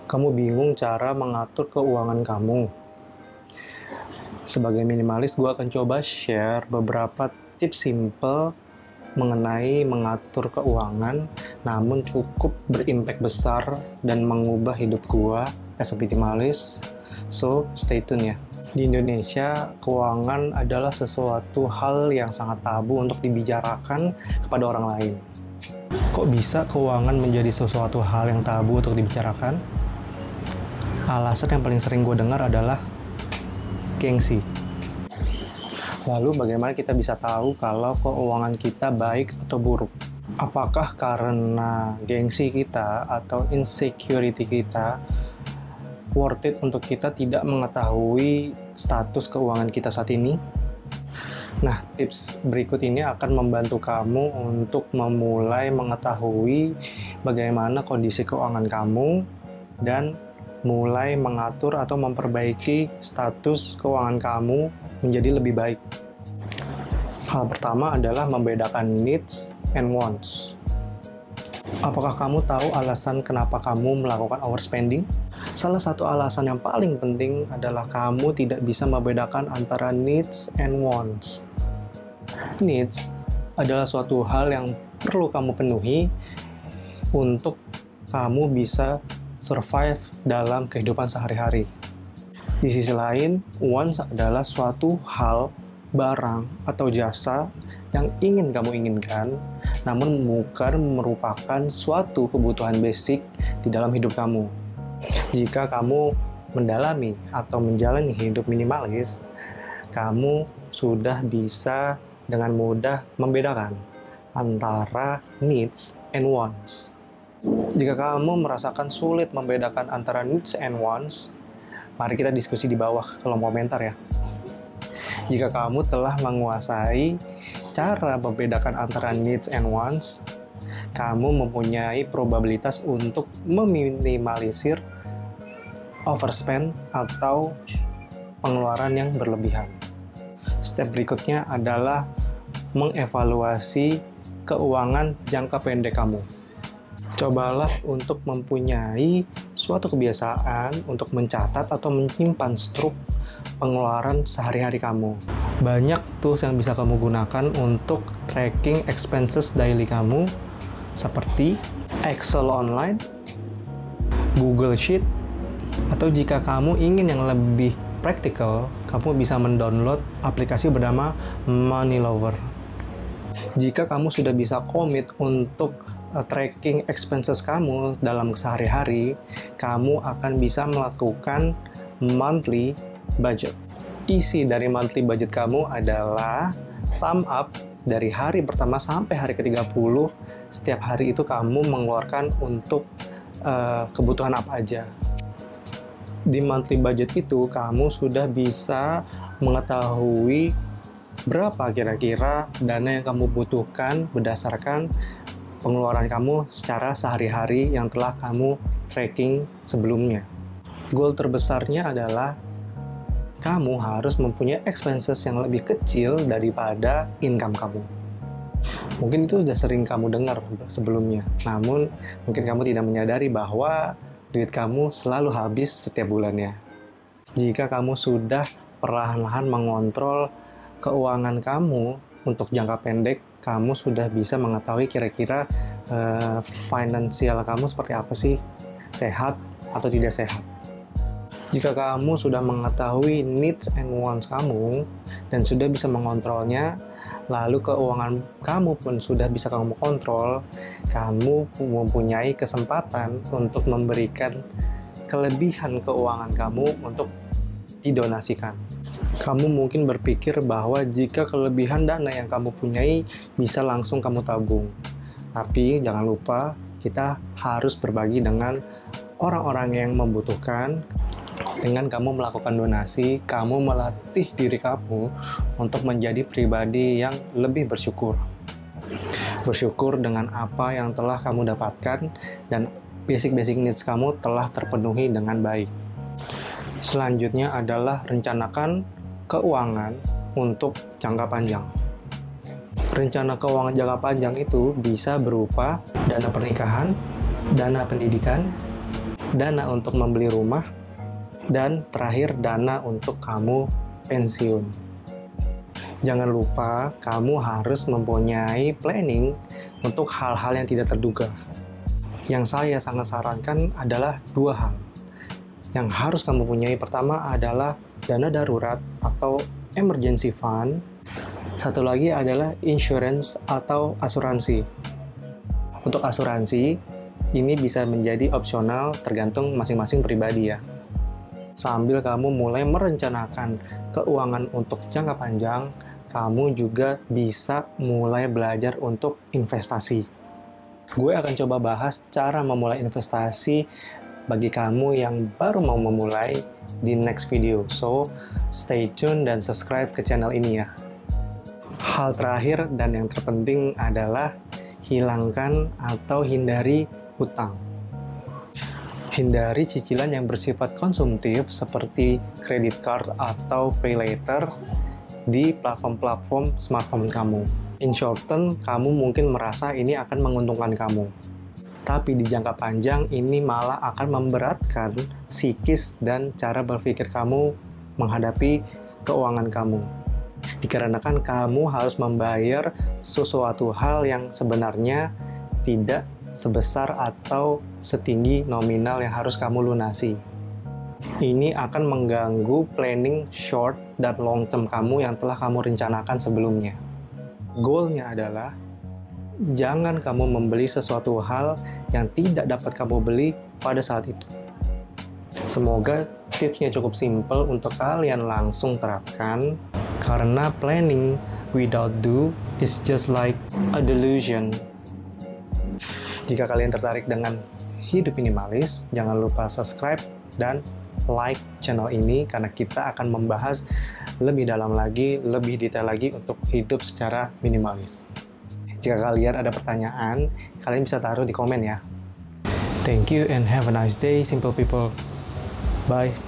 Kamu bingung cara mengatur keuangan kamu? Sebagai minimalis, gue akan coba share beberapa tips simple mengenai mengatur keuangan, namun cukup berimpact besar dan mengubah hidup gue as a minimalis. So, stay tune ya. Di Indonesia, keuangan adalah sesuatu hal yang sangat tabu untuk dibicarakan kepada orang lain. Kok bisa keuangan menjadi sesuatu hal yang tabu untuk dibicarakan? Alasan yang paling sering gue dengar adalah gengsi. Lalu bagaimana kita bisa tahu kalau keuangan kita baik atau buruk? Apakah karena gengsi kita atau insecurity kita worth it untuk kita tidak mengetahui status keuangan kita saat ini? Nah, tips berikut ini akan membantu kamu untuk memulai mengetahui bagaimana kondisi keuangan kamu dan mulai mengatur atau memperbaiki status keuangan kamu menjadi lebih baik. Hal pertama adalah membedakan needs and wants. Apakah kamu tahu alasan kenapa kamu melakukan overspending? Salah satu alasan yang paling penting adalah kamu tidak bisa membedakan antara needs and wants. Needs adalah suatu hal yang perlu kamu penuhi untuk kamu bisa survive dalam kehidupan sehari-hari. Di sisi lain, wants adalah suatu hal, barang, atau jasa yang ingin kamu inginkan, namun bukan merupakan suatu kebutuhan basic di dalam hidup kamu. Jika kamu mendalami atau menjalani hidup minimalis, kamu sudah bisa dengan mudah membedakan antara needs and wants. Jika kamu merasakan sulit membedakan antara needs and wants, mari kita diskusi di bawah kolom komentar ya. Jika kamu telah menguasai cara membedakan antara needs and wants, kamu mempunyai probabilitas untuk meminimalisir overspend atau pengeluaran yang berlebihan. Step berikutnya adalah mengevaluasi keuangan jangka pendek kamu. Cobalah untuk mempunyai suatu kebiasaan untuk mencatat atau menyimpan struk pengeluaran sehari-hari kamu. Banyak tools yang bisa kamu gunakan untuk tracking expenses daily kamu, seperti Excel online, Google Sheet, atau jika kamu ingin yang lebih praktikal, kamu bisa mendownload aplikasi bernama Money Lover. Jika kamu sudah bisa komit untuk tracking expenses kamu dalam sehari-hari, kamu akan bisa melakukan monthly budget. Isi dari monthly budget kamu adalah sum up dari hari pertama sampai hari ke-30. Setiap hari itu kamu mengeluarkan untuk kebutuhan apa aja. Di monthly budget itu, kamu sudah bisa mengetahui berapa kira-kira dana yang kamu butuhkan berdasarkan pengeluaran kamu secara sehari-hari yang telah kamu tracking sebelumnya. Goal terbesarnya adalah kamu harus mempunyai expenses yang lebih kecil daripada income kamu. Mungkin itu sudah sering kamu dengar sebelumnya, namun mungkin kamu tidak menyadari bahwa duit kamu selalu habis setiap bulannya. Jika kamu sudah perlahan-lahan mengontrol keuangan kamu untuk jangka pendek, kamu sudah bisa mengetahui kira-kira finansial kamu seperti apa sih, sehat atau tidak sehat. Jika kamu sudah mengetahui needs and wants kamu dan sudah bisa mengontrolnya, lalu keuangan kamu pun sudah bisa kamu kontrol, kamu mempunyai kesempatan untuk memberikan kelebihan keuangan kamu untuk didonasikan. Kamu mungkin berpikir bahwa jika kelebihan dana yang kamu punyai bisa langsung kamu tabung. Tapi jangan lupa, kita harus berbagi dengan orang-orang yang membutuhkan. Dengan kamu melakukan donasi, kamu melatih diri kamu untuk menjadi pribadi yang lebih bersyukur. Bersyukur dengan apa yang telah kamu dapatkan dan basic needs kamu telah terpenuhi dengan baik. Selanjutnya adalah rencanakan keuangan untuk jangka panjang. Rencana keuangan jangka panjang itu bisa berupa dana pernikahan, dana pendidikan, dana untuk membeli rumah, dan terakhir dana untuk kamu pensiun. Jangan lupa kamu harus mempunyai planning untuk hal-hal yang tidak terduga. Yang saya sangat sarankan adalah 2 hal yang harus kamu punyai. Pertama adalah dana darurat atau emergency fund. Satu lagi adalah insurance atau asuransi. Untuk asuransi, ini bisa menjadi opsional tergantung masing-masing pribadi ya. Sambil kamu mulai merencanakan keuangan untuk jangka panjang, kamu juga bisa mulai belajar untuk investasi. Gue akan coba bahas cara memulai investasi bagi kamu yang baru mau memulai di next video. So, stay tune dan subscribe ke channel ini ya. Hal terakhir dan yang terpenting adalah hilangkan atau hindari hutang. Hindari cicilan yang bersifat konsumtif seperti credit card atau pay later di platform-platform smartphone kamu. In short term, kamu mungkin merasa ini akan menguntungkan kamu. Tapi di jangka panjang, ini malah akan memberatkan psikis dan cara berpikir kamu menghadapi keuangan kamu. Dikarenakan kamu harus membayar sesuatu hal yang sebenarnya tidak sebesar atau setinggi nominal yang harus kamu lunasi. Ini akan mengganggu planning short dan long term kamu yang telah kamu rencanakan sebelumnya. Goalnya adalah jangan kamu membeli sesuatu hal yang tidak dapat kamu beli pada saat itu. Semoga tipsnya cukup simpel untuk kalian langsung terapkan, karena planning without do is just like a delusion. Jika kalian tertarik dengan hidup minimalis, jangan lupa subscribe dan like channel ini, karena kita akan membahas lebih dalam lagi, lebih detail lagi untuk hidup secara minimalis. Jika kalian ada pertanyaan, kalian bisa taruh di komen ya. Thank you and have a nice day, simple people. Bye.